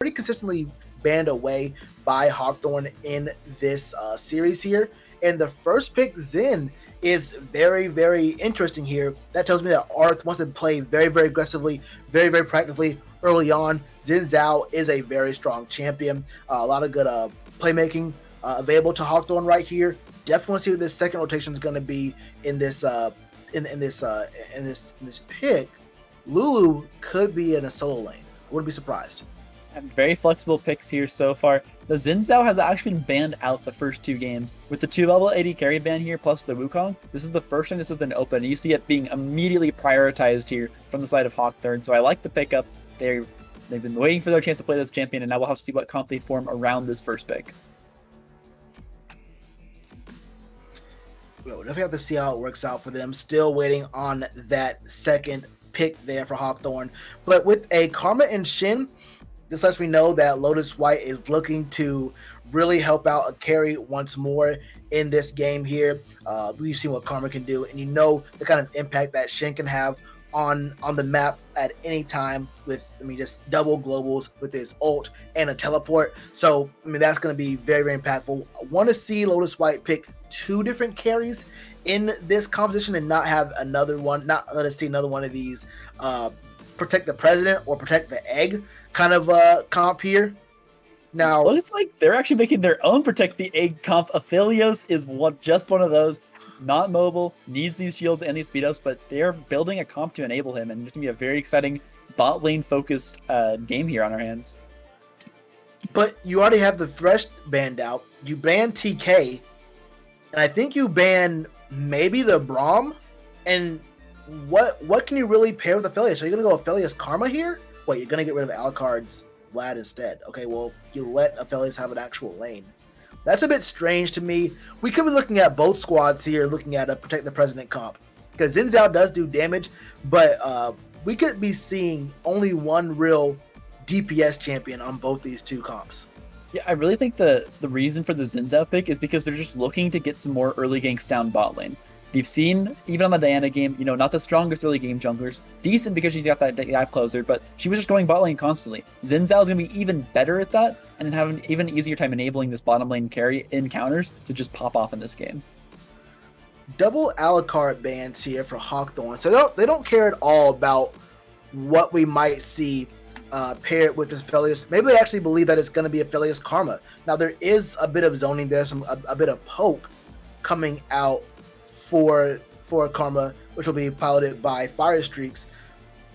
pretty consistently banned away by Hawkthorne in this series here. And the first pick, Zen, is very, very interesting here. That tells me that Arth wants to play very, very aggressively, very, very practically early on. Xin Zhao is a very strong champion. A lot of good playmaking available to Hawkthorne right here. Definitely see what this second rotation is going to be in this in this pick. Lulu could be in a solo lane. I wouldn't be surprised. And very flexible picks here so far. The Xin Zhao has actually been banned out the first 2 games. With the 2-level AD carry ban here plus the Wukong, this is the first time this has been open. You see it being immediately prioritized here from the side of Hawkthorne. So I like the pickup. They've been waiting for their chance to play this champion, and now we'll have to see what comp they form around this first pick. We'll definitely have to see how it works out for them. Still waiting on that second pick there for Hawkthorne. But with a Karma and Shin, this lets me know that Lotus White is looking to really help out a carry once more in this game here. We've seen what Karma can do, and you know the kind of impact that Shin can have on the map at any time with, just double globals with his ult and a teleport. So, that's going to be very, very impactful. I want to see Lotus White pick 2 different carries in this composition and not have another one, not let us see another one of these protect the president or protect the egg kind of comp here. Now, looks like they're actually making their own protect the egg comp. Aphelios is just one of those. Not mobile, needs these shields and these speed ups, but they're building a comp to enable him, and it's gonna be a very exciting bot lane focused game here on our hands. But you already have the Thresh banned out. You ban TK, and I think you ban maybe the Braum. And what can you really pair with Aphelios? Are you gonna go Aphelios Karma here? Wait, you're gonna get rid of Alucard's Vlad instead. Okay, well, you let Aphelios have an actual lane. That's a bit strange to me. We could be looking at both squads here, looking at a Protect the President comp. Because Xin Zhao does do damage, but we could be seeing only one real DPS champion on both these 2 comps. Yeah, I really think the reason for the Xin Zhao pick is because they're just looking to get some more early ganks down bot lane. You've seen, even on the Diana game, not the strongest early game junglers. Decent because she's got that gap closer, but she was just going bot lane constantly. Xin Zhao is going to be even better at that, and then have an even easier time enabling this bottom lane carry in counters to just pop off in this game. Double Alucard bans here for Hawkthorne. So they don't care at all about what we might see paired with this Aphelios. Maybe they actually believe that it's going to be Aphelios Karma. Now, there is a bit of zoning there, a bit of poke coming out for Karma, which will be piloted by Fire Streaks.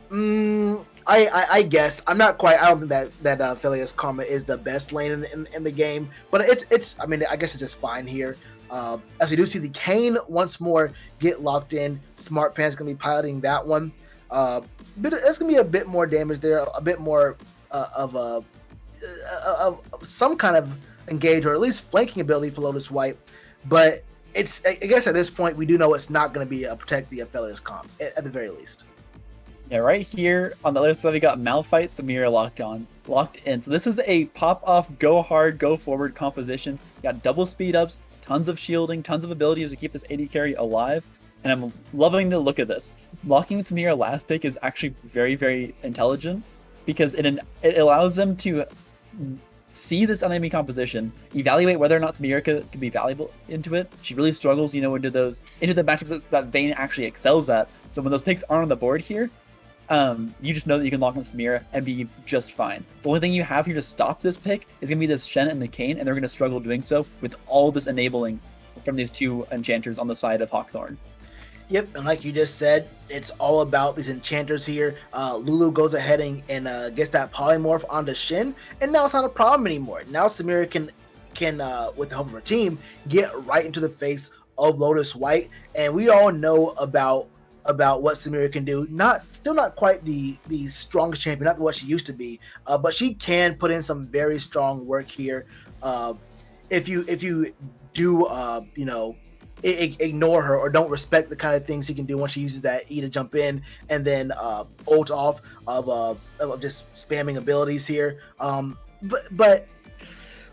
I guess I'm not quite. I don't think that Aphelios Karma is the best lane in the game, but it's. I guess it's just fine here. As we do see the Kane once more get locked in. Smart Pan's gonna be piloting that one. It's gonna be a bit more damage there, a bit more of some kind of engage or at least flanking ability for Lotus White, but. I guess at this point we do know it's not going to be a protect the Aphelios comp at the very least. Yeah, right here on the other side we got Malphite, Samira locked in. So this is a pop off, go hard, go forward composition. You got double speed ups, tons of shielding, tons of abilities to keep this AD carry alive. And I'm loving the look of this. Locking Samira last pick is actually very, very intelligent because it allows them to see this enemy composition, evaluate whether or not Samira could be valuable into it. She really struggles, into the matchups that Vayne actually excels at. So when those picks aren't on the board here, you just know that you can lock in Samira and be just fine. The only thing you have here to stop this pick is going to be this Shen and the Kayn, and they're going to struggle doing so with all this enabling from these 2 enchanters on the side of Hawkthorne. Yep, and like you just said, it's all about these enchanters here. Lulu goes ahead and gets that polymorph onto Shin, and now it's not a problem anymore. Now Samira can with the help of her team, get right into the face of Lotus White, and we all know about what Samira can do. Still not quite the strongest champion, not what she used to be, but she can put in some very strong work here. If you do ignore her or don't respect the kind of things she can do once she uses that E to jump in and then ult off of just spamming abilities here. But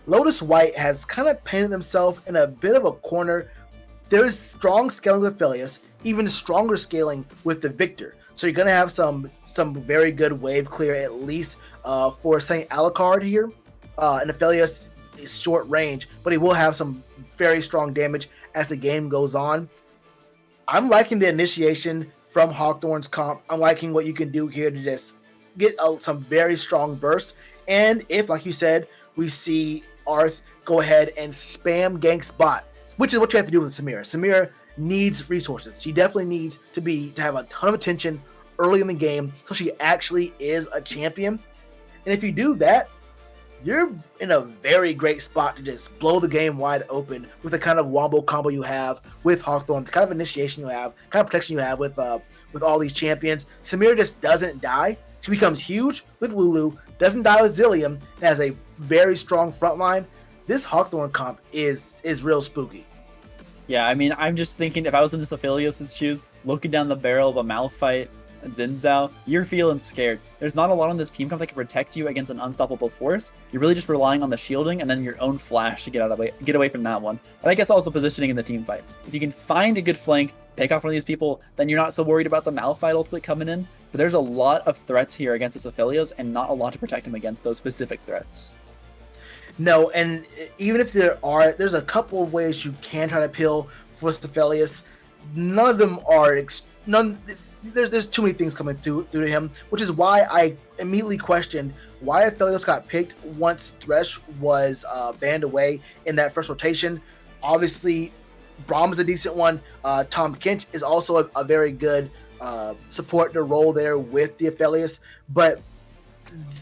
Lotus White has kind of painted himself in a bit of a corner. There is strong scaling with Aphelios. even stronger scaling with the Victor. So you're going to have some very good wave clear, at least for St. Alucard here. And Aphelios is short range, but he will have some very strong damage as the game goes on. I'm liking the initiation from Hawkthorne's comp. I'm liking what you can do here to just get some very strong burst. And if, like you said, we see Arth go ahead and spam gank bot, which is what you have to do with Samira. Samira needs resources. She definitely needs to have a ton of attention early in the game, so she actually is a champion. And if you do that, you're in a very great spot to just blow the game wide open with the kind of wombo combo you have with Hawkthorne, the kind of initiation you have, kind of protection you have with all these champions. Samira just doesn't die. She becomes huge with Lulu, doesn't die with Zillium, and has a very strong front line. This Hawkthorne comp is real spooky. Yeah, I mean, I'm just thinking if I was in this Aphelios' shoes, looking down the barrel of a Malphite and Xin Zhao, you're feeling scared. There's not a lot on this team comp that can protect you against an unstoppable force. You're really just relying on the shielding and then your own flash to get away from that one. And I guess also positioning in the team fight. If you can find a good flank, pick off one of these people, then you're not so worried about the Malphite ultimately coming in. But there's a lot of threats here against this Aphelios and not a lot to protect him against those specific threats. No, and even if there's a couple of ways you can try to pill for Aphelios. None of them are there's too many things coming through to him, which is why I immediately questioned why Aphelios got picked once Thresh was banned away in that first rotation. Obviously, Braum is a decent one. Tom Kinch is also a very good support to roll there with the Aphelios, but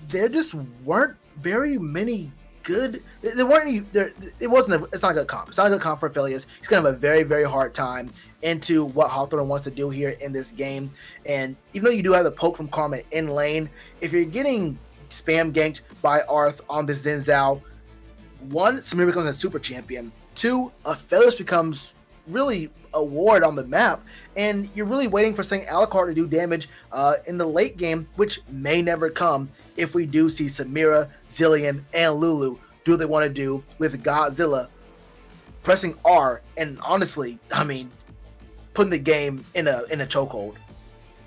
there just weren't very many good. There weren't any. It's not a good comp. It's not a good comp for Aphelios. He's gonna have a very, very hard time into what Hawkthorne wants to do here in this game. And even though you do have the poke from Karma in lane, if you're getting spam ganked by Arth on the Xin Zhao, one, Samir becomes a super champion. Two, Aphelios becomes really a ward on the map, and you're really waiting for St. Alucard to do damage in the late game, which may never come if we do see Samira, Zillion, and Lulu do what they want to do with Godzilla pressing R, and honestly, I mean, putting the game in a chokehold.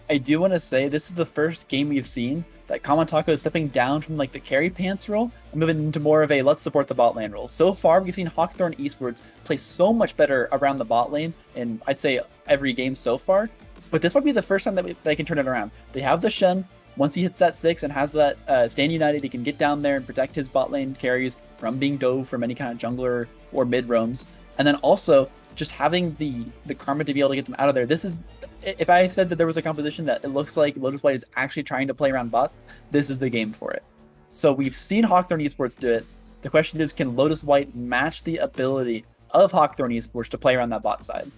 I do want to say this is the first game we've seen that Kamatako is stepping down from like the carry pants role and moving into more of a let's support the bot lane role. So far, we've seen Hawkthorne Esports play so much better around the bot lane in, I'd say, every game so far. But this might be the first time that they can turn it around. They have the Shen. Once he hits that 6 and has that stand united, he can get down there and protect his bot lane carries from being dove from any kind of jungler or mid roams. And then also just having the karma to be able to get them out of there. This is, if I said that there was a composition that it looks like Lotus White is actually trying to play around bot, this is the game for it. So we've seen Hawkthorne Esports do it. The question is, can Lotus White match the ability of Hawkthorne Esports to play around that bot side?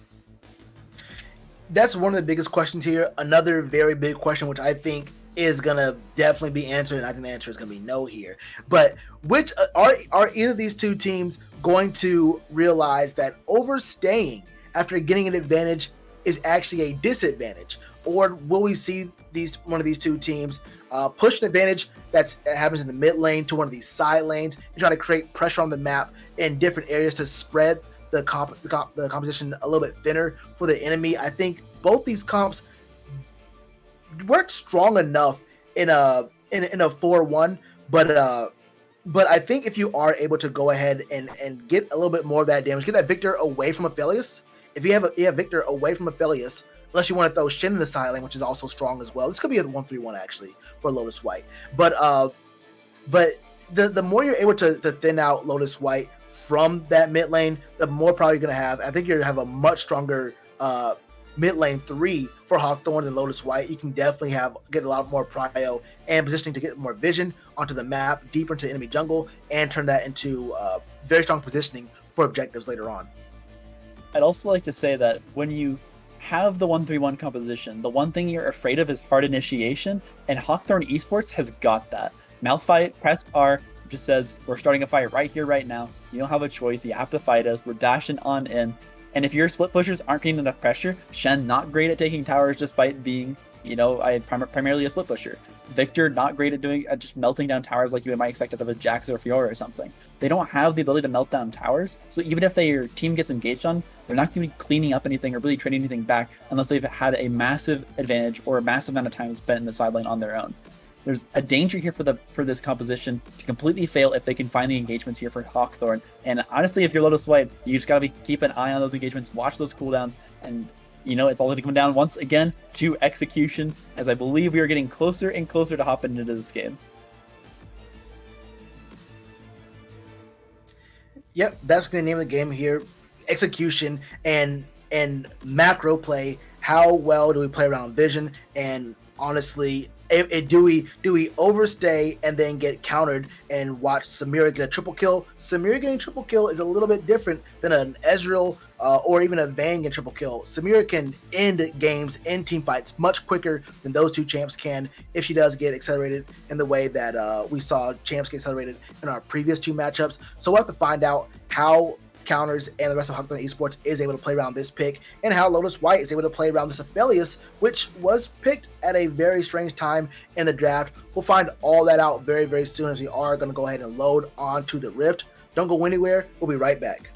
That's one of the biggest questions here. Another very big question, which I think is gonna definitely be answered, and I think the answer is gonna be no here. But which are either of these two teams going to realize that overstaying after getting an advantage is actually a disadvantage, or will we see one of these two teams push an advantage that happens in the mid lane to one of these side lanes and try to create pressure on the map in different areas to spread the composition a little bit thinner for the enemy? I think both these comps weren't strong enough in a 4-1, but I think if you are able to go ahead and get a little bit more of that damage, get that Victor away from Aphelios. If you have Victor away from Aphelios, unless you want to throw Shin in the side lane, which is also strong as well. This could be a 1-3-1 actually for Lotus White. But the more you're able to thin out Lotus White from that mid lane, the more probably you're going to have. I think you're going to have a much stronger mid lane 3 for Hawkthorne and Lotus White. You can definitely get a lot more prio and positioning to get more vision onto the map, deeper into enemy jungle, and turn that into very strong positioning for objectives later on. I'd also like to say that when you have the 1-3-1 composition, the one thing you're afraid of is hard initiation, and Hawkthorne Esports has got that. Malphite, press R, just says, we're starting a fight right here, right now. You don't have a choice. You have to fight us. We're dashing on in. And if your split pushers aren't getting enough pressure, Shen not great at taking towers despite being I primarily a split pusher. Victor, not great at doing just melting down towers like you might expect out of a Jax or Fiora or something. They don't have the ability to melt down towers, so even if their team gets engaged on, they're not going to be cleaning up anything or really trading anything back unless they've had a massive advantage or a massive amount of time spent in the sideline on their own. There's a danger here for this composition to completely fail if they can find the engagements here for Hawkthorne. And honestly, if you're Lotus White, you just gotta keep an eye on those engagements, watch those cooldowns, and it's all going to come down once again to execution, as I believe we are getting closer and closer to hopping into this game. Yep, that's going to name the game here. Execution and macro play. How well do we play around vision? And honestly, do we overstay and then get countered and watch Samira get a triple kill? Samira getting triple kill is a little bit different than an Ezreal or even a Vayne getting triple kill. Samira can end games in team fights much quicker than those two champs can if she does get accelerated in the way that we saw champs get accelerated in our previous two matchups. So we'll have to find out how Counters and the rest of Hawkthorne Esports is able to play around this pick, and how Lotus White is able to play around this Aphelios, which was picked at a very strange time in the draft. We'll find all that out very, very soon, as we are going to go ahead and load onto the Rift. Don't go anywhere. We'll be right back.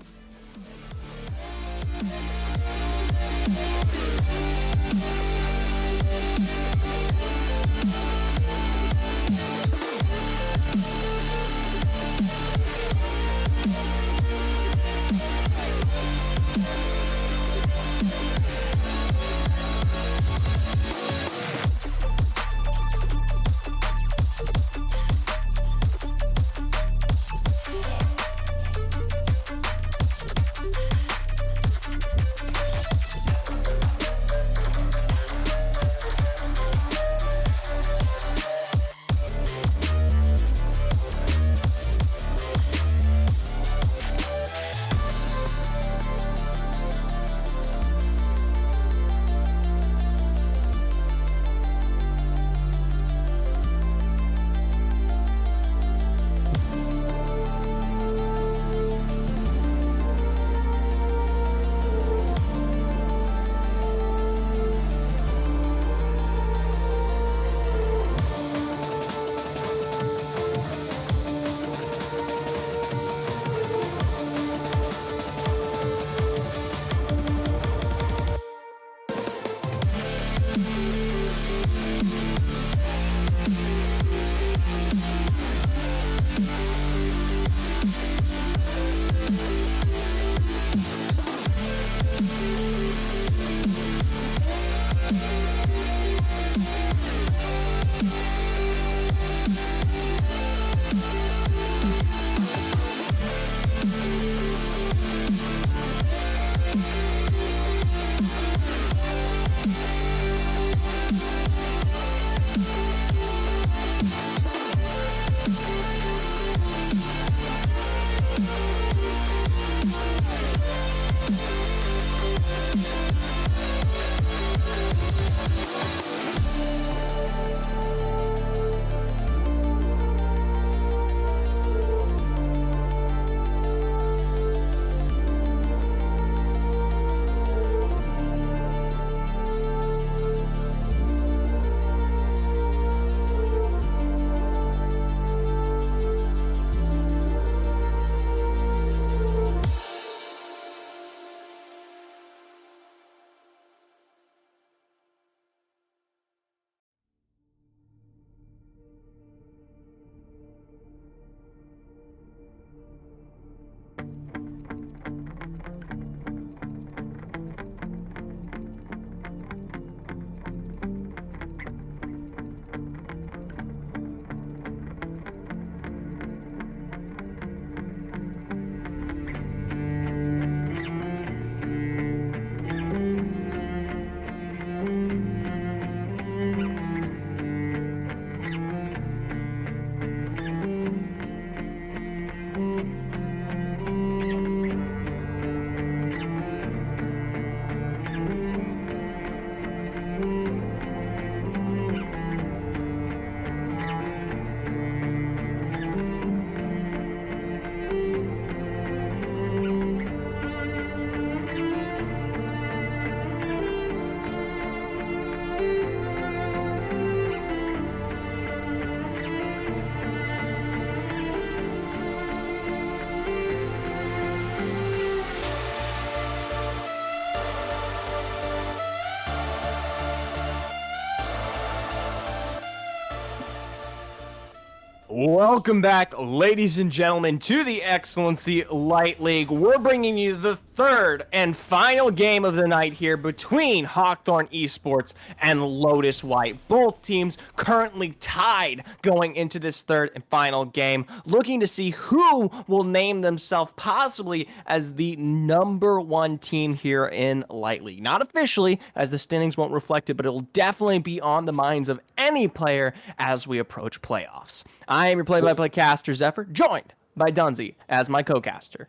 Welcome back, ladies and gentlemen, to the Excellency Light League. We're bringing you the third and final game of the night here between Hawkthorne Esports and Lotus White. Both teams currently tied going into this third and final game, looking to see who will name themselves possibly as the #1 team here in Light League. Not officially, as the standings won't reflect it, but it will definitely be on the minds of any player as we approach playoffs. I am your play-by-play caster, Zephyr, joined by Dunzy as my co-caster.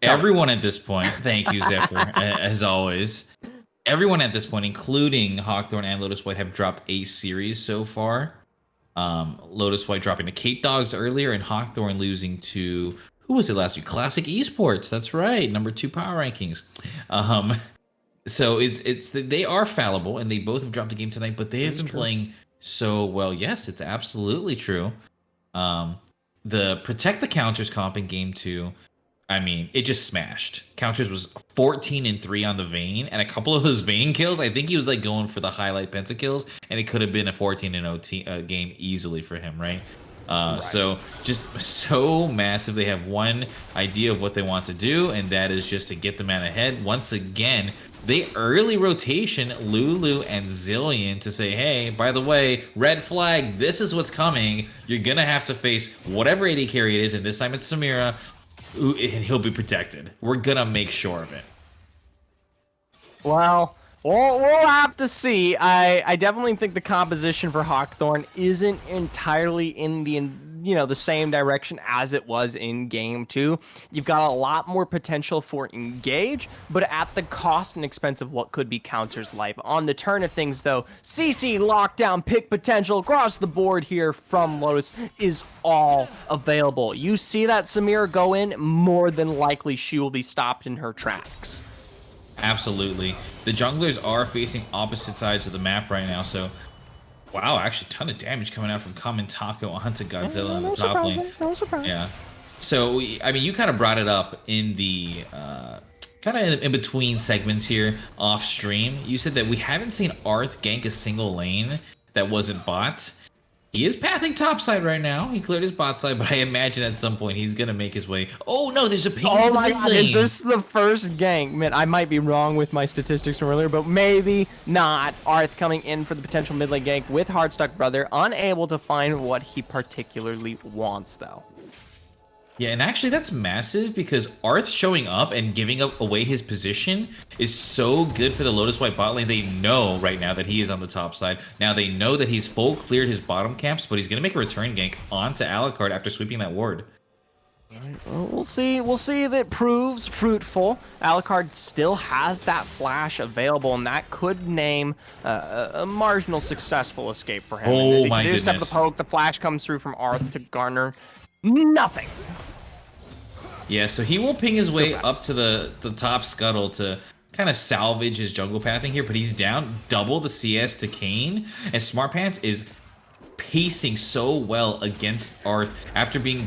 Everyone at this point, thank you, Zephyr, as always. Everyone at this point, including Hawkthorne and Lotus White, have dropped a series so far. Lotus White dropping to Kate Dogs earlier, and Hawkthorne losing to, who was it last week? Classic Esports. That's right, #2 power rankings. So they are fallible, and they both have dropped a game tonight, but they have been playing so well. Yes, it's absolutely true. The Protect the Counters comp in game 2, I mean, it just smashed. Counters was 14-3 on the Vayne, and a couple of those Vayne kills, I think he was like going for the highlight penta kills, and it could have been a 14-0 game easily for him, right? So just so massive. They have one idea of what they want to do, and that is just to get the man ahead. Once again, they early rotation Lulu and Zillion to say, hey, by the way, red flag, this is what's coming. You're going to have to face whatever AD carry it is, and this time it's Samira, and he'll be protected. We're going to make sure of it. Well, we'll have to see. I definitely think the composition for Hawkthorne isn't entirely in the same direction as it was in game 2. You've got a lot more potential for engage, but at the cost and expense of what could be Counter's life. On the turn of things, though, CC lockdown pick potential across the board here from Lotus is all available. You see that Samira go in, more than likely she will be stopped in her tracks. Absolutely. The junglers are facing opposite sides of the map right now, so wow, actually a ton of damage coming out from Kamintako onto Godzilla in the top lane. No surprise. Yeah. So, I mean, you kind of brought it up in the kind of in between segments here off stream. You said that we haven't seen Arth gank a single lane that wasn't bot. He is pathing topside right now. He cleared his bot side, but I imagine at some point he's going to make his way. Oh, no, there's a ping into the mid God, lane. is this the first gank? Man, I might be wrong with my statistics from earlier, but maybe not. Arth coming in for the potential mid lane gank with Hardstuck Brother, unable to find what he particularly wants, though. Yeah, and actually that's massive because Arth showing up and giving up away his position is so good for the Lotus White bot lane. They know right now that he is on the top side. Now they know that he's full cleared his bottom camps, but he's going to make a return gank onto Alucard after sweeping that ward. Well, we'll see if it proves fruitful. Alucard still has that flash available, and that could name a marginal successful escape for him. Oh my goodness. Step the poke, the flash comes through from Arth to garner nothing. Yeah, so he will ping his way up to the top scuttle to kind of salvage his jungle pathing here, but he's down double the CS to Kayn, and Smart Pants is pacing so well against Arth after being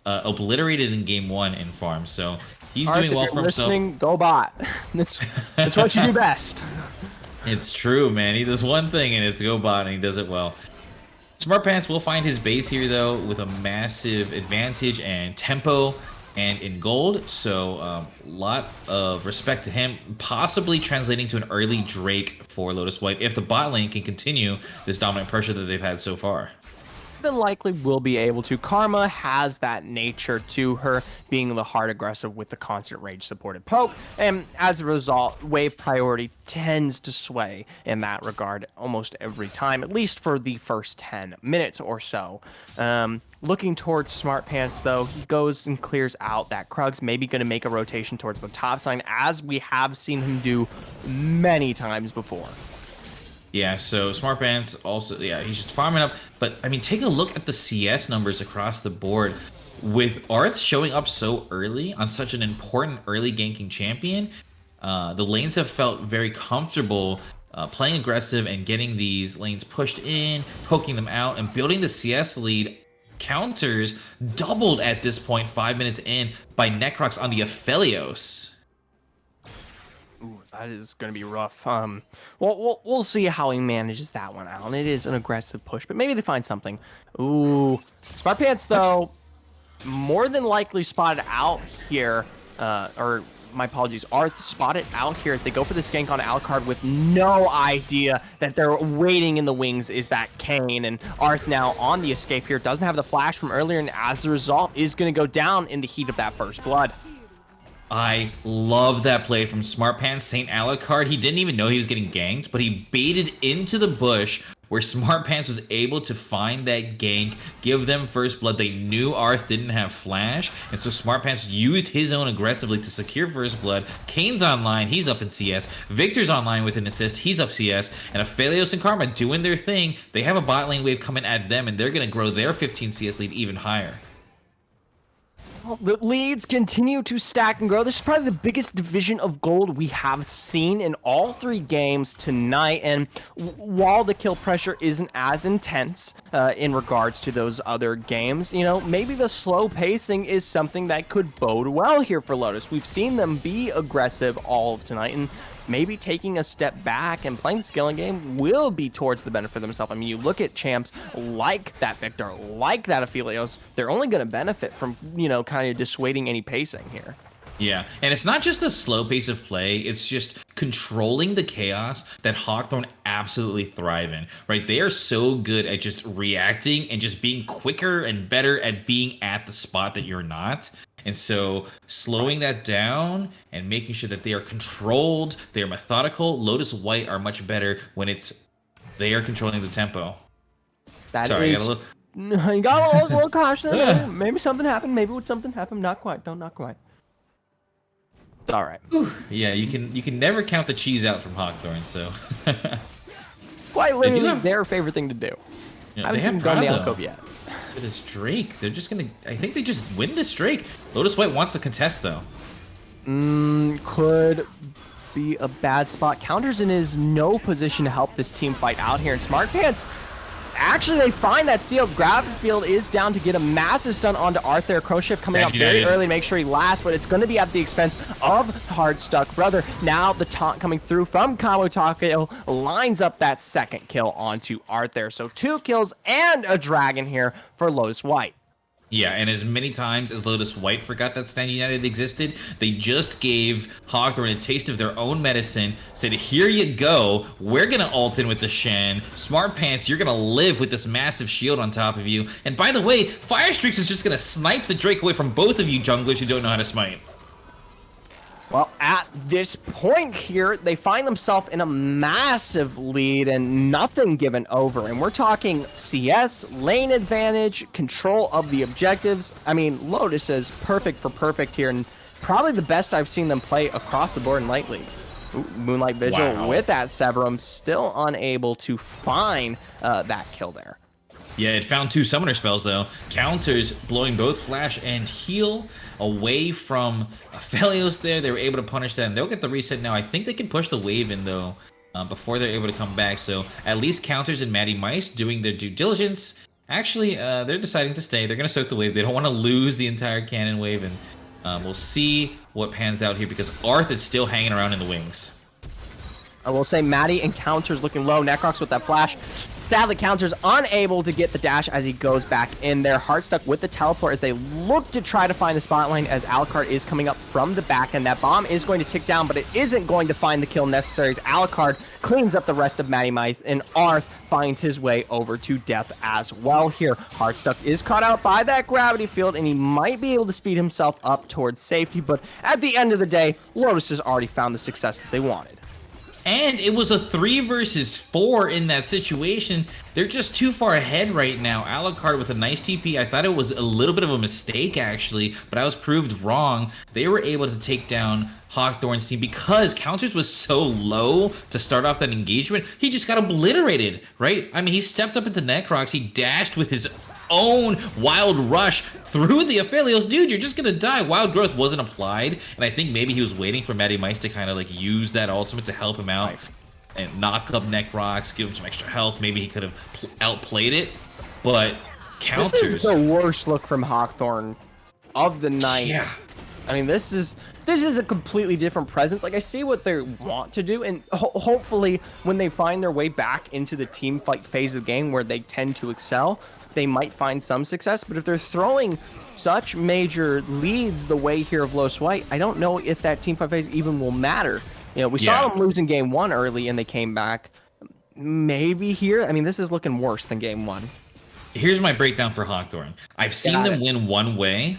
obliterated in game 1 in farm. So he's Arth, doing well for himself. Go bot. That's what you do best. It's true, man. He does one thing and it's go bot, and he does it well. Smart Pants will find his base here though with a massive advantage and tempo and in gold, so a lot of respect to him, possibly translating to an early Drake for Lotus White if the bot lane can continue this dominant pressure that they've had so far. Than likely will be able to. Karma has that nature to her, being the hard aggressive with the constant rage supported poke, and as a result, wave priority tends to sway in that regard almost every time, at least for the first 10 minutes or so. Looking towards Smart Pants, though, he goes and clears out that Krugs, maybe going to make a rotation towards the top side, as we have seen him do many times before. Yeah, so Smart Pants also, yeah, he's just farming up. But, I mean, take a look at the CS numbers across the board. With Arth showing up so early on such an important early ganking champion, the lanes have felt very comfortable playing aggressive and getting these lanes pushed in, poking them out, and building the CS lead. Counters doubled at this point 5 minutes in by Necrox on the Aphelios. Ooh, That is going to be rough. Well, we'll see how he manages that one out. It is an aggressive push, but maybe they find something. Ooh, Smart Pants though, more than likely spotted out here. Or my apologies, Arth spotted out here as they go for the skank on Alucard with no idea that they're waiting in the wings is that Kane. And Arth now on the escape here, doesn't have the flash from earlier, and as a result is going to go down in the heat of that first blood. I love that play from Smart Pants. St. Alucard, he didn't even know he was getting ganked, but he baited into the bush where Smart Pants was able to find that gank, give them first blood. They knew Arth didn't have flash, and so Smart Pants used his own aggressively to secure first blood. Kane's online, he's up in CS. Victor's online with an assist, he's up CS. And Aphelios and Karma doing their thing. They have a bot lane wave coming at them, and they're going to grow their 15 CS lead even higher. The leads continue to stack and grow. This is probably the biggest division of gold we have seen in all 3 games tonight. And while the kill pressure isn't as intense in regards to those other games, you know, maybe the slow pacing is something that could bode well here for Lotus. We've seen them be aggressive all of tonight, and maybe taking a step back and playing the scaling game will be towards the benefit of themselves. I mean, you look at champs like that Victor, like that Aphelios, they're only going to benefit from, you know, kind of dissuading any pacing here. Yeah, and it's not just a slow pace of play, it's just controlling the chaos that Hawkthorne absolutely thrive in, right? They are so good at just reacting and just being quicker and better at being at the spot that you're not. And so slowing that down and making sure that they are controlled, they are methodical. Lotus White are much better when they are controlling the tempo. Sorry, I got a little... You got a little caution. Maybe something happened. Maybe something happened. Not quite. Not quite. It's all right. Yeah, you can never count the cheese out from Hawkthorne, so... Quite literally their favorite thing to do. Yeah, I haven't seen them go on the alcove yet. It is Drake. They're just gonna... I think they just win this Drake. Lotus White wants a contest, though. Could be a bad spot. Counters in is no position to help this team fight out here. And Smart Pants, actually, they find that steal. Gravity Field is down to get a massive stun onto Arthur. Crow Shift coming up very early to make sure he lasts, but it's going to be at the expense of Hard Stuck Brother. Now the taunt coming through from Combo Taco lines up that second kill onto Arthur. So 2 kills and a dragon here for Lotus White. Yeah, and as many times as Lotus White forgot that Stand United existed, they just gave Hawkthorne a taste of their own medicine, said, here you go, we're going to ult in with the Shen. Smart Pants, you're going to live with this massive shield on top of you. And by the way, Fire Streaks is just going to snipe the Drake away from both of you junglers who don't know how to smite. Well, at this point here, they find themselves in a massive lead and nothing given over. And we're talking CS, lane advantage, control of the objectives. I mean, Lotus is perfect for perfect here, and probably the best I've seen them play across the board in Light League. Ooh, Moonlight Vigil with that Severum, still unable to find that kill there. Yeah, it found 2 summoner spells, though. Counters blowing both flash and heal away from Aphelios there. They were able to punish them. They'll get the reset now. I think they can push the wave in, though, before they're able to come back. So at least Counters and Matty Mice doing their due diligence. Actually, they're deciding to stay. They're going to soak the wave. They don't want to lose the entire cannon wave. And we'll see what pans out here because Arth is still hanging around in the wings. I will say Matty and Counters looking low. Necrox with that flash. Sadly, Counters unable to get the dash as he goes back in there. Heartstuck with the teleport as they look to try to find the spot line as Alucard is coming up from the back, and that bomb is going to tick down, but it isn't going to find the kill necessary as Alucard cleans up the rest of Matty Mice, and Arth finds his way over to death as well here. Heartstuck is caught out by that gravity field, and he might be able to speed himself up towards safety, but at the end of the day, Lotus has already found the success that they wanted. And it was a 3 versus 4 in that situation. They're just too far ahead right now. Alucard with a nice TP. I thought it was a little bit of a mistake, actually, but I was proved wrong. They were able to take down Hawkthorne's team because Counters was so low to start off that engagement. He just got obliterated, right? I mean, he stepped up into Necrox. He dashed with his own Wild Rush through the Aphelios. Dude, you're just gonna die. Wild Growth wasn't applied, and I think maybe he was waiting for Matty Mice to kind of like use that ultimate to help him out and knock up Necrox, give him some extra health. Maybe he could have outplayed it, but Counters. This is the worst look from Hawkthorne of the night. Yeah. I mean, this is a completely different presence. Like, I see what they want to do, and hopefully when they find their way back into the team fight phase of the game where they tend to excel, they might find some success. But if they're throwing such major leads the way here of Lotus White, I don't know if that team fight phase even will matter. You know, we saw them losing game 1 early and they came back. Maybe here, I mean, this is looking worse than game 1. Here's my breakdown for Hawkthorne. I've seen them win one way,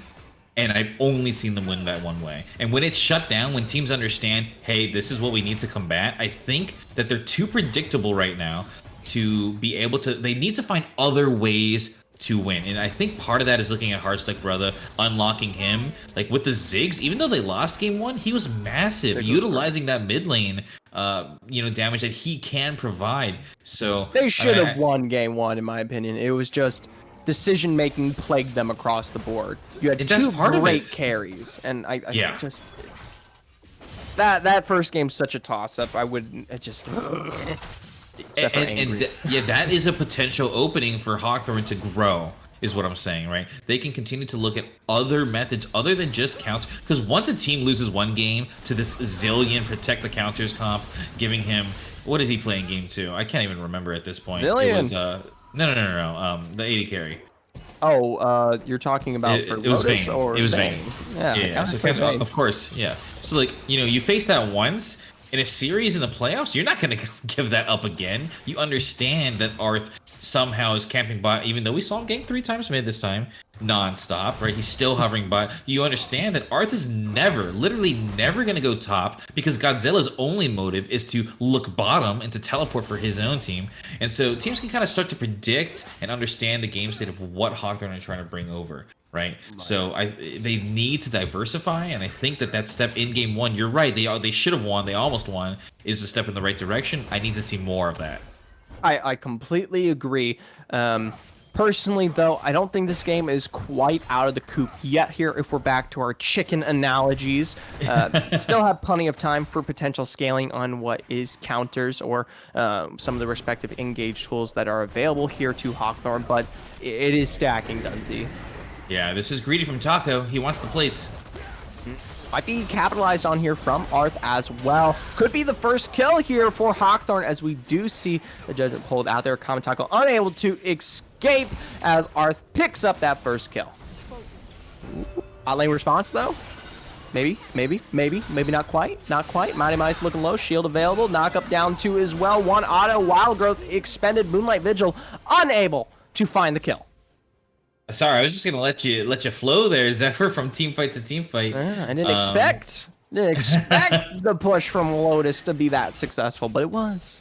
and I've only seen them win that one way. And when it's shut down, when teams understand, hey, this is what we need to combat, I think that they're too predictable right now to be able to, they need to find other ways to win. And I think part of that is looking at Heartstuck Brother, unlocking him. Like with the Ziggs, even though they lost game 1, he was massive, utilizing that mid lane damage that he can provide. So they should have won game 1, in my opinion. It was just decision making plagued them across the board. You had 2 great carries, and I just that first game's such a toss up. I wouldn't. It just. That is a potential opening for Hawkthorne to grow, is what I'm saying, right? They can continue to look at other methods other than just counts, because once a team loses one game to this zillion protect the counters comp, giving him, what did he play in game 2? I can't even remember at this point. Zillion. It was no, the 80 carry. Oh, you're talking about it was Vayne. Or it was Vayne. Yeah. So of course, yeah. So like, you face that once in a series in the playoffs, you're not going to give that up again. You understand that Arth somehow is camping bot, even though we saw him gank 3 times mid this time, non-stop, right? He's still hovering bot. You understand that Arth is literally never going to go top, because Godzilla's only motive is to look bottom and to teleport for his own team. And so teams can kind of start to predict and understand the game state of what Hawkthorne are trying to bring over. Right. So they need to diversify, and I think that step in game 1, you're right, they should have won, they almost won, is a step in the right direction. I need to see more of that. I completely agree. Personally, though, I don't think this game is quite out of the coop yet here if we're back to our chicken analogies. Still have plenty of time for potential scaling on what is counters or some of the respective engage tools that are available here to Hawkthorne, but it is stacking, Dunsey. Yeah, this is greedy from Taco. He wants the plates. Might be capitalized on here from Arth as well. Could be the first kill here for Hawkthorne, as we do see the judgment pulled out there. Common Taco unable to escape as Arth picks up that first kill. Bot lane response though. Maybe not quite. Mighty Mice looking low, shield available, knock up down 2 as well. 1 auto, Wild Growth expended, Moonlight Vigil unable to find the kill. Sorry, I was just gonna let you flow there, Zephyr, from team fight to team fight. I didn't expect the push from Lotus to be that successful, but it was.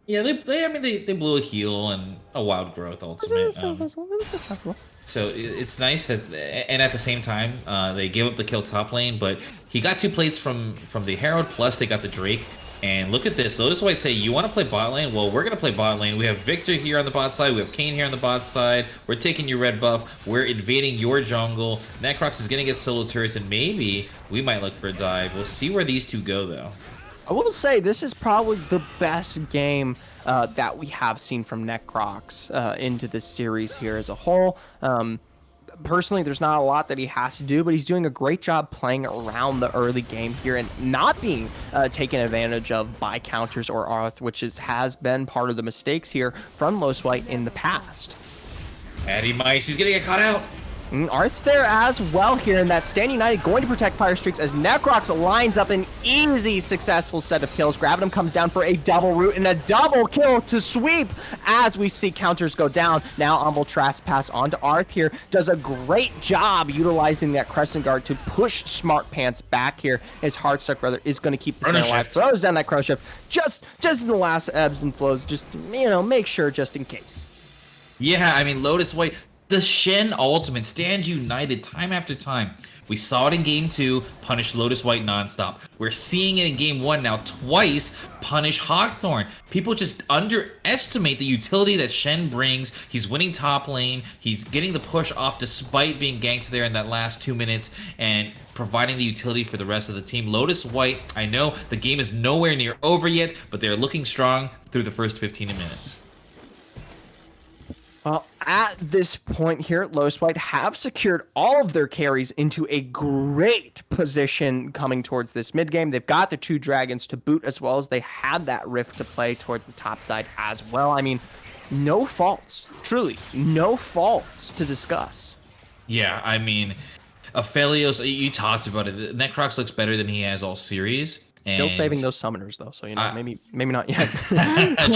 Yeah, they blew a heal and a Wild Growth ultimate. It was successful. So it's nice that, and at the same time, they gave up the kill top lane, but he got 2 plates from the Herald, plus they got the Drake. And look at this. Lotus White say, you want to play bot lane? Well, we're going to play bot lane. We have Victor here on the bot side. We have Kane here on the bot side. We're taking your red buff. We're invading your jungle. Necrox is going to get solo turrets, and maybe we might look for a dive. We'll see where these two go, though. I will say this is probably the best game that we have seen from Necrox into this series here as a whole. Personally, there's not a lot that he has to do, but he's doing a great job playing around the early game here and not being taken advantage of by counters or Arth, which has been part of the mistakes here from Lotus White in the past. Matty Mice, he's gonna get caught out. Art's there as well here, and that Stand United going to protect Fire Streaks as Necrox lines up an easy, successful set of kills. Gravitum comes down for a double root and a double kill to sweep as we see counters go down. Now Humble Trespass onto Arth here. Does a great job utilizing that Crescent Guard to push Smart Pants back here. His Heartstuck Brother is going to keep this man alive. Throws down that Crow Shift just in the last ebbs and flows. Just, make sure just in case. Yeah, I mean, Lotus White, the Shen ultimate stands united time after time. We saw it in game 2, punish Lotus White nonstop. We're seeing it in game 1 now twice, punish Hawkthorne. People just underestimate the utility that Shen brings. He's winning top lane. He's getting the push off despite being ganked there in that last 2 minutes and providing the utility for the rest of the team. Lotus White, I know the game is nowhere near over yet, but they're looking strong through the first 15 minutes. Well, at this point here, Lotus White have secured all of their carries into a great position coming towards this mid game. They've got the 2 dragons to boot, as well as they had that rift to play towards the top side as well. I mean, no faults, truly, no faults to discuss. Yeah, I mean, Aphelios, you talked about it. Necrox looks better than he has all series. Still saving those summoners though, so maybe not yet.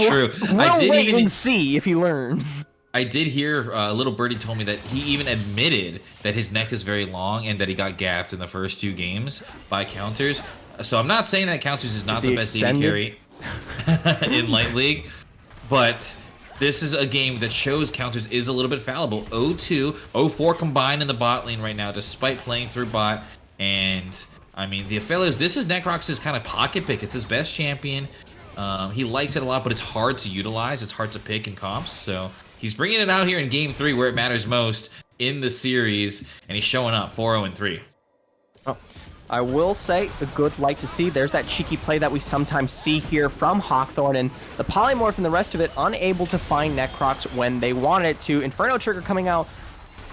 True. We'll wait and see if he learns. I did hear a little birdie told me that he even admitted that his neck is very long and that he got gapped in the first 2 games by counters. So I'm not saying that counters is not the best DD carry in Light League, but this is a game that shows counters is a little bit fallible. 0-2, 0-4 combined in the bot lane right now, despite playing through bot. And I mean, the Aphelios, this is Necrox's kind of pocket pick. It's his best champion. He likes it a lot, but it's hard to utilize. It's hard to pick in comps. So he's bringing it out here in Game 3 where it matters most in the series, and he's showing up 4-0-3. Oh, I will say, a good like to see. There's that cheeky play that we sometimes see here from Hawkthorne, and the Polymorph and the rest of it unable to find Necrox when they wanted to. Inferno Trigger coming out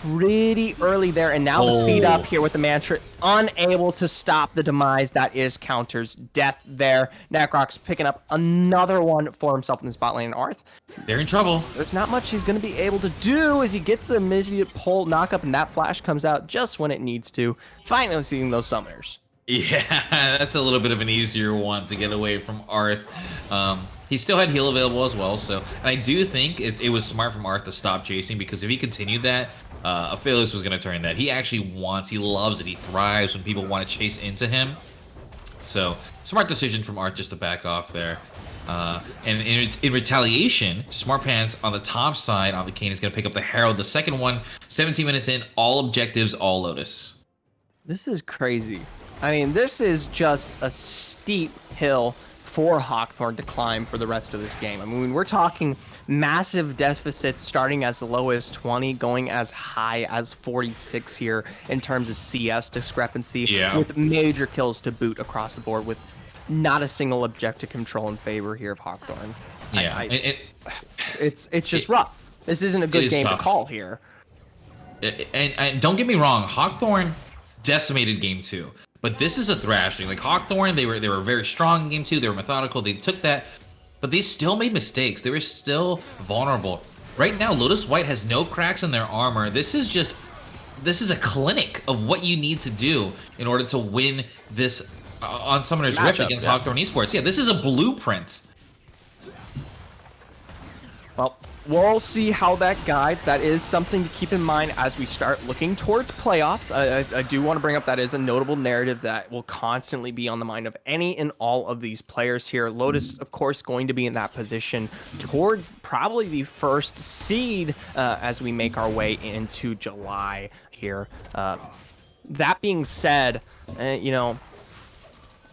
pretty early there, and now the speed up here with the Mantra, unable to stop the demise that is Counter's death there. Necrox picking up another one for himself in this bot lane, and Arth, they're in trouble. there's not much he's going to be able to do as he gets the immediate pull knock-up, and that flash comes out just when it needs to. Finally seeing those summoners. Yeah, that's a little bit of an easier one to get away from Arth. He still had heal available as well, so and I do think it was smart from Arth to stop chasing, because if he continued that, Aphelios was going to turn that. He actually he loves it. He thrives when people want to chase into him. So, smart decision from Arth just to back off there. And in retaliation, Smart Pants on the top side on the Kane is going to pick up the Herald. The second one, 17 minutes in, all objectives, all Lotus. This is crazy. I mean, this is just a steep hill for Hawkthorne to climb for the rest of this game. I mean, we're talking massive deficits starting as low as 20, going as high as 46 here in terms of CS discrepancy, with major kills to boot across the board, with not a single objective control in favor here of Hawkthorne. Yeah, it's just rough. This isn't a good game to call here. And don't get me wrong, Hawkthorne decimated game 2. But this is a thrashing. Like Hawkthorne, they were very strong in game 2. They were methodical. They took that, but they still made mistakes. They were still vulnerable. Right now, Lotus White has no cracks in their armor. This is a clinic of what you need to do in order to win this on Summoner's Rift against Hawkthorne Esports. Yeah, this is a blueprint. Well, we'll see how that guides. That is something to keep in mind as we start looking towards playoffs. I do want to bring up that is a notable narrative that will constantly be on the mind of any and all of these players here. Lotus, of course, going to be in that position towards probably the first seed as we make our way into July here. That being said, you know,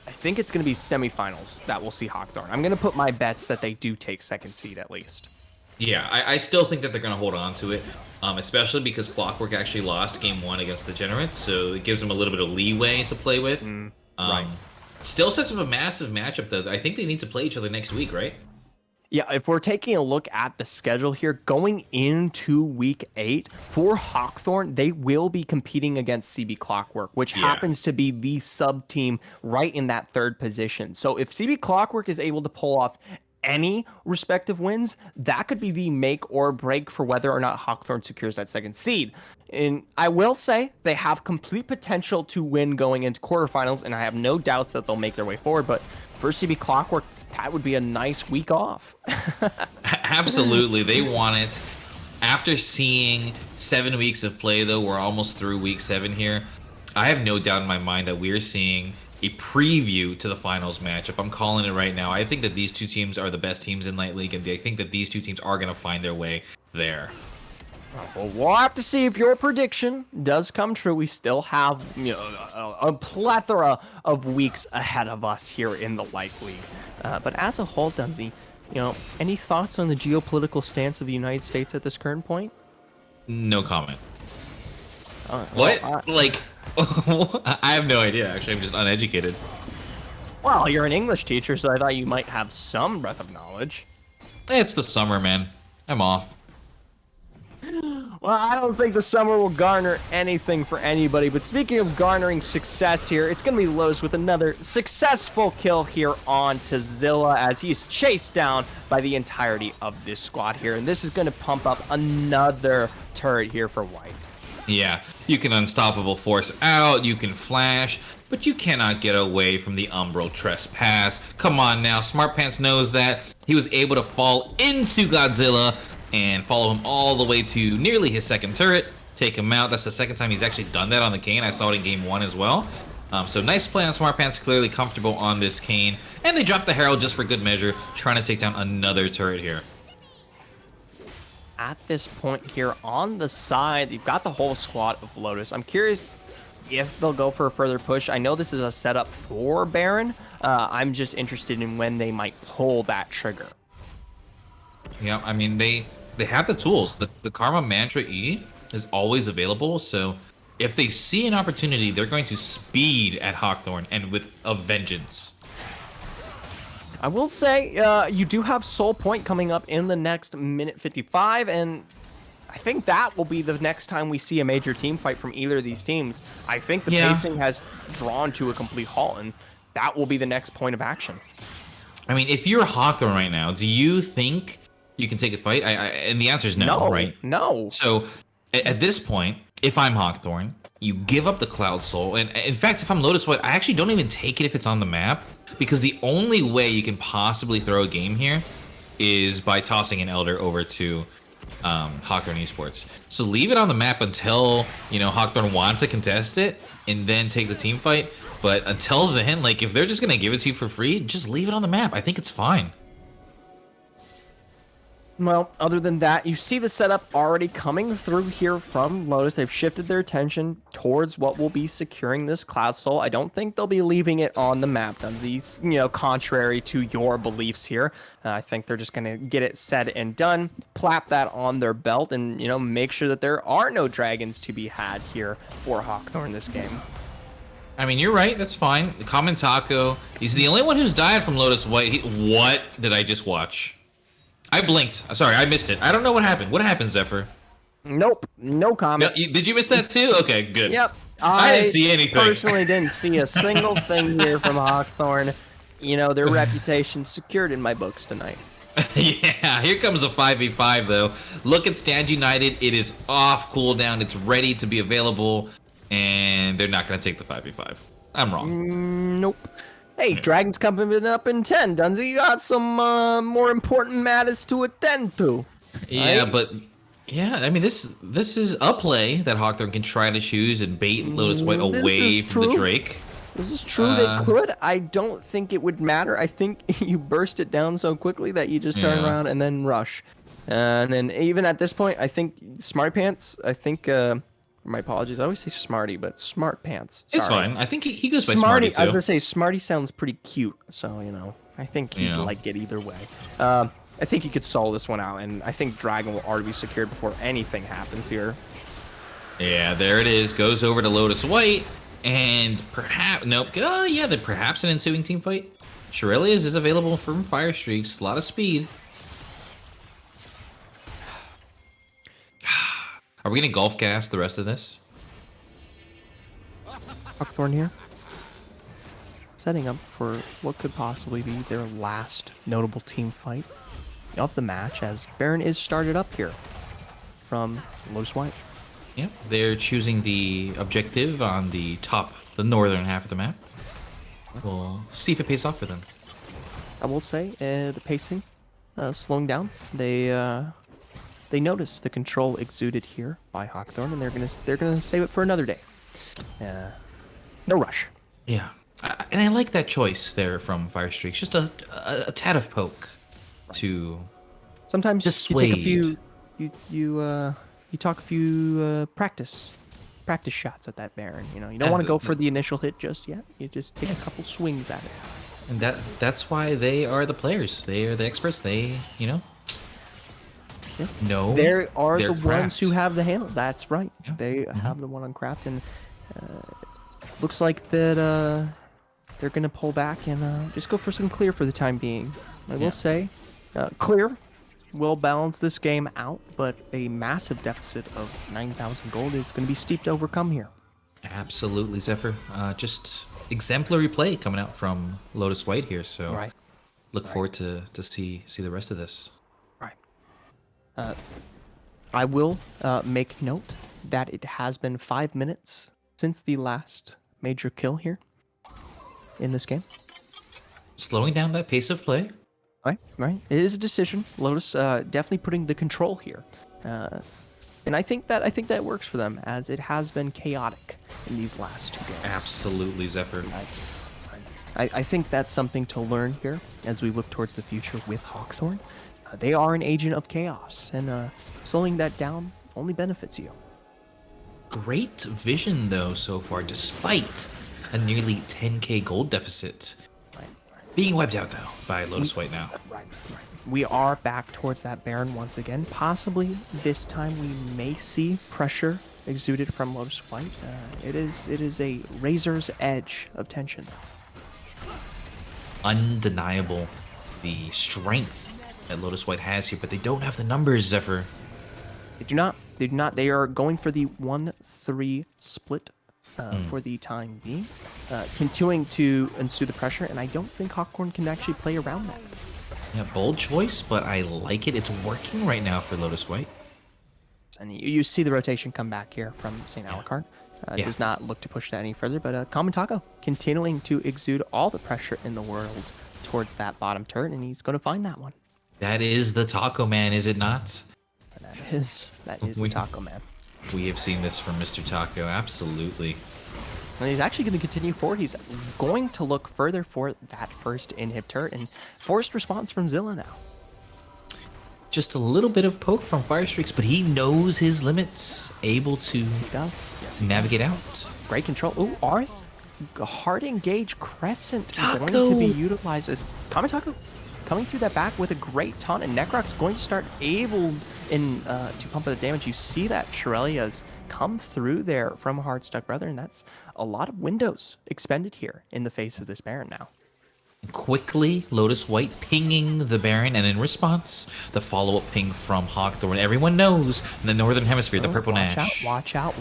I think it's going to be semifinals that we'll see Hawkthorne. I'm going to put my bets that they do take second seed at least. Yeah, I still think that they're going to hold on to it, especially because Clockwork actually lost game 1 against the Degenerates, so it gives them a little bit of leeway to play with. Right. Still sets up a massive matchup, though. I think they need to play each other next week, right? Yeah, if we're taking a look at the schedule here, going into week 8, for Hawkthorne, they will be competing against CB Clockwork, which happens to be the sub-team right in that 3rd position. So if CB Clockwork is able to pull off any respective wins, that could be the make or break for whether or not Hawkthorne secures that second seed. And I will say they have complete potential to win going into quarterfinals, and I have no doubts that they'll make their way forward. But for CB Clockwork, that would be a nice week off. Absolutely. They want it. After seeing 7 weeks of play, though, we're almost through week 7 here. I have no doubt in my mind that we're seeing a preview to the finals matchup. I'm calling it right now. I think that these two teams are the best teams in Night League, and I think that these two teams are going to find their way there. Well, we'll have to see if your prediction does come true. We still have, you know, a plethora of weeks ahead of us here in the Light League. But as a whole, Dunsey, you know, any thoughts on the geopolitical stance of the United States at this current point? No comment. What? I have no idea, actually. I'm just uneducated. Well, you're an English teacher, so I thought you might have some breadth of knowledge. It's the summer, man. I'm off. Well, I don't think the summer will garner anything for anybody, but speaking of garnering success here, it's going to be Lotus with another successful kill here on Zilla as he's chased down by the entirety of this squad here, and this is going to pump up another turret here for White. Yeah, you can unstoppable force out, you can flash, but you cannot get away from the Umbral Trespass. Come on now, Smart Pants knows that. He was able to fall into Godzilla and follow him all the way to nearly his second turret, take him out. That's the second time he's actually done that on the Kayn. I saw it in game 1 as well. So nice play on Smart Pants, clearly comfortable on this Kayn. And they dropped the Herald just for good measure, trying to take down another turret here. At this point here on the side, you've got the whole squad of Lotus. I'm curious if they'll go for a further push. I know this is a setup for Baron. I'm just interested in when they might pull that trigger. Yeah, I mean, they have the tools. The Karma Mantra E is always available, so if they see an opportunity, they're going to speed at Hawkthorne and with a vengeance. I will say, you do have Soul Point coming up in the next minute 55, and I think that will be the next time we see a major team fight from either of these teams. I think the pacing has drawn to a complete halt, and that will be the next point of action. I mean, if you're Hawkthorne right now, do you think you can take a fight? And the answer is no, right? No. So at this point, if I'm Hawkthorne, you give up the Cloud Soul. And in fact, if I'm Lotus White, I actually don't even take it if it's on the map, because the only way you can possibly throw a game here is by tossing an Elder over to Hawkthorne Esports. So leave it on the map until, you know, Hawkthorne wants to contest it and then take the team fight. But until then, like, if they're just going to give it to you for free, just leave it on the map. I think it's fine. Well, other than that, you see the setup already coming through here from Lotus. They've shifted their attention towards what will be securing this Cloud Soul. I don't think they'll be leaving it on the map, these, you know, contrary to your beliefs here. I think they're just going to get it said and done, plap that on their belt, and, you know, make sure that there are no dragons to be had here for Hawkthorne this game. I mean, you're right. That's fine. Common Taco. He's the only one who's died from Lotus White. What did I just watch? I blinked. Sorry, I missed it. I don't know what happened. What happened, Zephyr? Nope. No comment. No, did you miss that too? Okay, good. Yep. I didn't see anything. Personally didn't see a single thing here from Hawkthorne. You know, their reputation secured in my books tonight. Yeah, here comes a 5v5 though. Look at Stand United. It is off cooldown. It's ready to be available, and they're not going to take the 5v5. I'm wrong. Nope. Hey, Dragon's coming up in 10, Dunsey. You got some more important matters to attend to. Yeah, right? but yeah, I mean, this is a play that Hawkthorne can try to choose and bait Lotus White away from the Drake. This is true. They could. I don't think it would matter. I think you burst it down so quickly that you just turn around and then rush. And then even at this point, I think Smart Pants, my apologies. I always say Smarty, but Smart Pants. Sorry. It's fine. I think he goes by Smarty too. I was gonna say Smarty sounds pretty cute, so you know, I think he'd like it either way. I think he could solo this one out, and I think Dragon will already be secured before anything happens here. Yeah, there it is. Goes over to Lotus White, and perhaps then perhaps an ensuing team fight. Shirelius is available from Fire Streaks. A lot of speed. Are we gonna golf gas the rest of this? Hawkthorne here, setting up for what could possibly be their last notable team fight of the match, as Baron is started up here from Lotus White. Yeah, they're choosing the objective on the northern half of the map. We'll see if it pays off for them. I will say the pacing slowing down. They notice the control exuded here by Hawkthorne, and they're gonna save it for another day. No rush. Yeah, and I like that choice there from Fire Streaks. Just a tad of poke to sometimes just you take a few you talk a few practice shots at that Baron. You know, you don't want to go for the initial hit just yet. You just take a couple swings at it. And that's why they are the players. They are the experts. They, you know. Yeah. No, they are the craft. ones who have the handle. That's right. Yeah. They have the one on craft, and looks like that they're gonna pull back and just go for some clear for the time being. I will say, clear will balance this game out, but a massive deficit of 9,000 gold is going to be steep to overcome here. Absolutely, Zephyr. Just exemplary play coming out from Lotus White here. So look forward to see the rest of this. Right. I will make note that it has been 5 minutes since the last major kill here in this game. Slowing down that pace of play. Right. It is a decision. Lotus definitely putting the control here. And I think that works for them, as it has been chaotic in these last 2 games. Absolutely, Zephyr. I think that's something to learn here as we look towards the future with Hawkthorne. They are an agent of chaos, and slowing that down only benefits you. Great vision, though, so far, despite a nearly 10k gold deficit. Being wiped out now by Lotus White now. Right. We are back towards that Baron once again. Possibly this time we may see pressure exuded from Lotus White. It is a razor's edge of tension. Undeniable the strength that Lotus White has here, but they don't have the numbers, Zephyr. They do not. They are going for the 1-3 split for the time being, continuing to ensue the pressure, and I don't think Hawkthorne can actually play around that. Yeah, bold choice, but I like it. It's working right now for Lotus White. And you see the rotation come back here from St. Alucard. Does not look to push that any further, but Kamatako continuing to exude all the pressure in the world towards that bottom turret, and he's going to find that one. That is the Taco Man, is it not? That is the Taco Man. We have seen this from Mr. Taco, absolutely. And he's actually going to continue forward. He's going to look further for that first inhib turret, and forced response from Zilla now. Just a little bit of poke from Firestreaks, but he knows his limits, able to navigate out. Great control. Ooh, Arth, hard engage Crescent Taco. going to be utilized as Kamatako coming through that back with a great taunt, and Necrox going to start able to pump the damage. You see that Shirelia's come through there from Hard Stuck Brother, and that's a lot of windows expended here in the face of this Baron now. Quickly, Lotus White pinging the Baron, and in response, the follow-up ping from Hawkthorne. Everyone knows in the Northern Hemisphere, the Purple Nash. Watch out.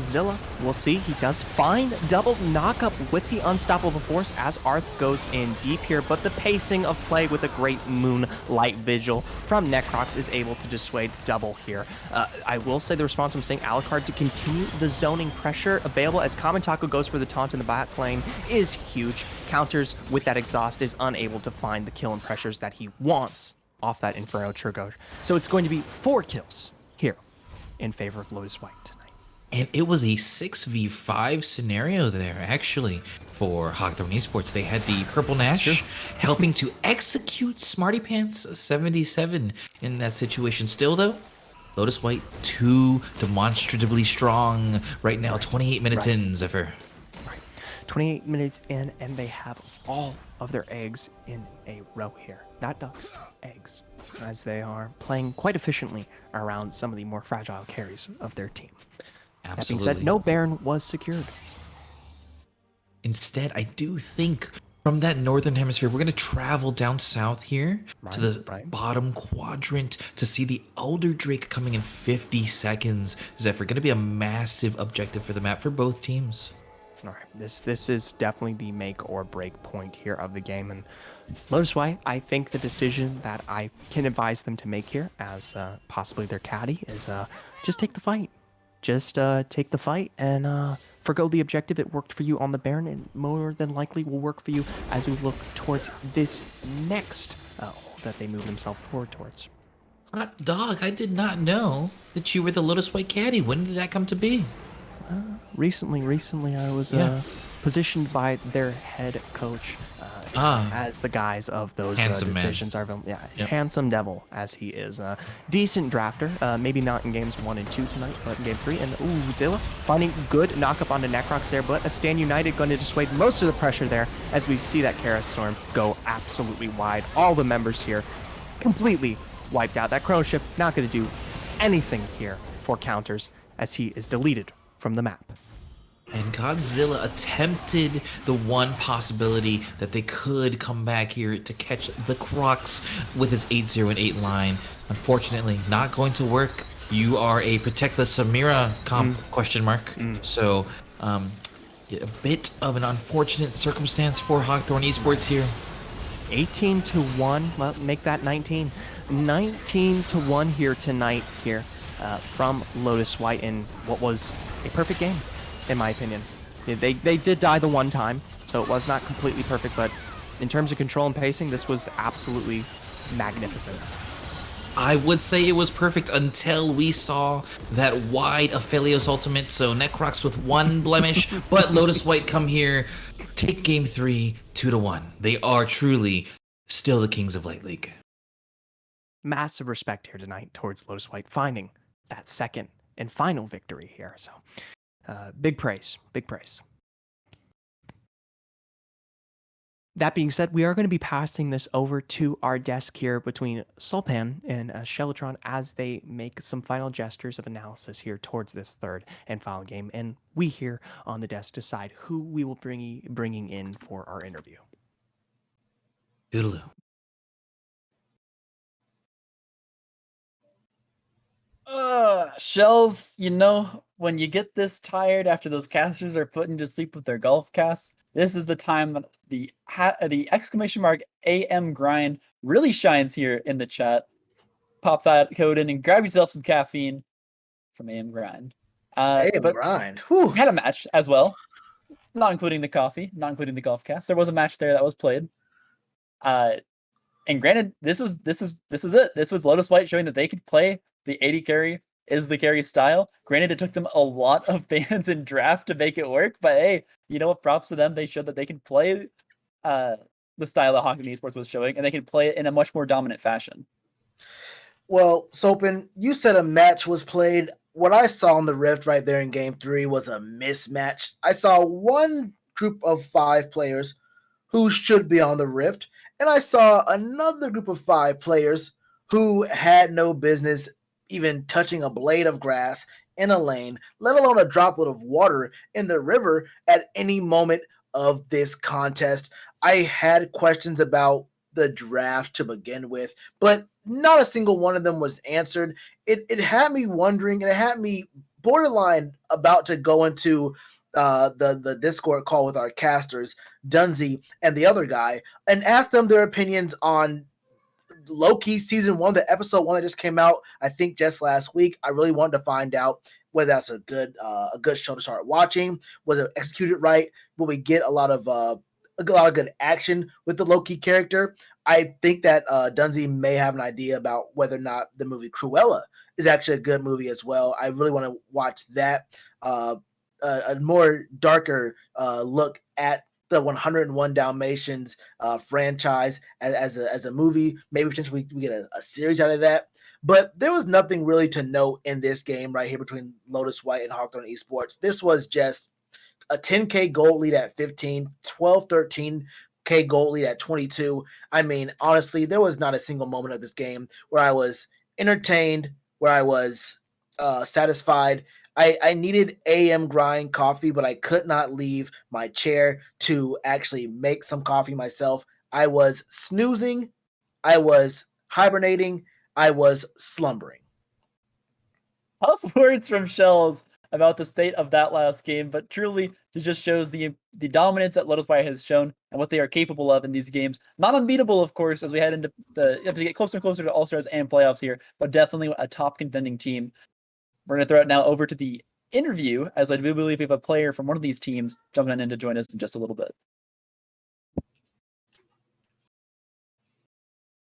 Zilla, we'll see. He does find double knockup with the Unstoppable Force as Arth goes in deep here, but the pacing of play with a great Moonlight Vigil from Necrox is able to dissuade double here. I will say the response from St. Alucard to continue the zoning pressure available as Kamatako goes for the taunt in the back lane is huge. Counters with that exhaust is unable to find the kill and pressures that he wants off that Inferno Turgo. So it's going to be 4 kills here in favor of Lotus White tonight. And it was a 6v5 scenario there, actually, for Hawkthorne Esports. They had the Purple Nash helping to execute Smarty Pants 77 in that situation. Still, though, Lotus White too demonstratively strong right now, 28 minutes in, Zephyr. 28 minutes in, and they have all of their eggs in a row here. Not ducks, eggs, as they are playing quite efficiently around some of the more fragile carries of their team. Absolutely. That being said, no Baron was secured. Instead, I do think from that Northern Hemisphere, we're going to travel down south here to the bottom quadrant to see the Elder Drake coming in 50 seconds. Zephyr, going to be a massive objective for the map for both teams. All right, this is definitely the make or break point here of the game, and Lotus White, I think the decision that I can advise them to make here as possibly their caddy is just take the fight. Just take the fight and forgo the objective. It worked for you on the Baron, and more than likely will work for you as we look towards this next that they move themselves forward towards. Hot dog, I did not know that you were the Lotus White caddy. When did that come to be? Recently I was positioned by their head coach as the guys of those decisions. Handsome devil as he is. Decent drafter, maybe not in games 1 and 2 tonight, but in game 3. And Zilla finding good knock-up onto Necrox there, but a Stand United going to dissuade most of the pressure there as we see that Kara Storm go absolutely wide. All the members here completely wiped out. That Chrono Ship not going to do anything here for counters as he is deleted from the map. And Godzilla attempted the one possibility that they could come back here to catch the Crocs with his 8-0 and 8 line. Unfortunately, not going to work. You are a Protect the Samira comp, question mark. So, a bit of an unfortunate circumstance for Hawkthorne Esports here. 18-1, well, make that 19. 19-1 here tonight from Lotus White in what was a perfect game, in my opinion. They did die the one time, so it was not completely perfect, but in terms of control and pacing, this was absolutely magnificent. I would say it was perfect until we saw that wide Aphelios ultimate, so Necrox with one blemish, but Lotus White come here, take game 3, 2-1. They are truly still the kings of Light League. Massive respect here tonight towards Lotus White finding that second and final victory here. So big praise, big praise. That being said, we are going to be passing this over to our desk here between Sulpan and Shellatron as they make some final gestures of analysis here towards this third and final game. And we here on the desk decide who we will bringing in for our interview. Doodaloo. Shells, when you get this tired after those casters are put into sleep with their golf casts, this is the time the exclamation mark AM grind really shines here in the chat. Pop that code in and grab yourself some caffeine from AM grind. AM but grind. We had a match as well, not including the coffee, not including the golf cast. There was a match there that was played. And granted, this was it. This was Lotus White showing that they could play the 80 carry is the carry style. Granted, it took them a lot of bans in draft to make it work, but hey, you know what? Props to them. They showed that they can play the style that Hawkthorne Esports was showing, and they can play it in a much more dominant fashion. Well, Sopin, you said a match was played. What I saw on the Rift right there in Game 3 was a mismatch. I saw one group of 5 players who should be on the Rift, and I saw another group of 5 players who had no business even touching a blade of grass in a lane, let alone a droplet of water in the river at any moment of this contest. I had questions about the draft to begin with, but not a single one of them was answered. It had me wondering, and it had me borderline about to go into the Discord call with our casters, Dunzy and the other guy, and ask them their opinions on Loki season 1, the episode 1 that just came out, I think just last week. I really wanted to find out whether that's a good show to start watching, was it executed right, will we get a lot of good action with the Loki character. I think that Dunzy may have an idea about whether or not the movie Cruella is actually a good movie as well. I really want to watch that, a more darker look at the 101 Dalmatians franchise as a movie. Maybe potentially we get a series out of that. But there was nothing really to note in this game right here between Lotus White and Hawkthorne Esports. This was just a 10K gold lead at 15, 12, 13K gold lead at 22. I mean, honestly, there was not a single moment of this game where I was entertained, where I was satisfied. I needed AM grind coffee, but I could not leave my chair to actually make some coffee myself. I was snoozing, I was hibernating, I was slumbering. Tough words from Shells about the state of that last game, but truly it just shows the dominance that Lotus White has shown and what they are capable of in these games. Not unbeatable, of course, as we head into you have to get closer and closer to All-Stars and playoffs here, but definitely a top contending team. We're going to throw it now over to the interview, as I do believe we have a player from one of these teams jumping in to join us in just a little bit.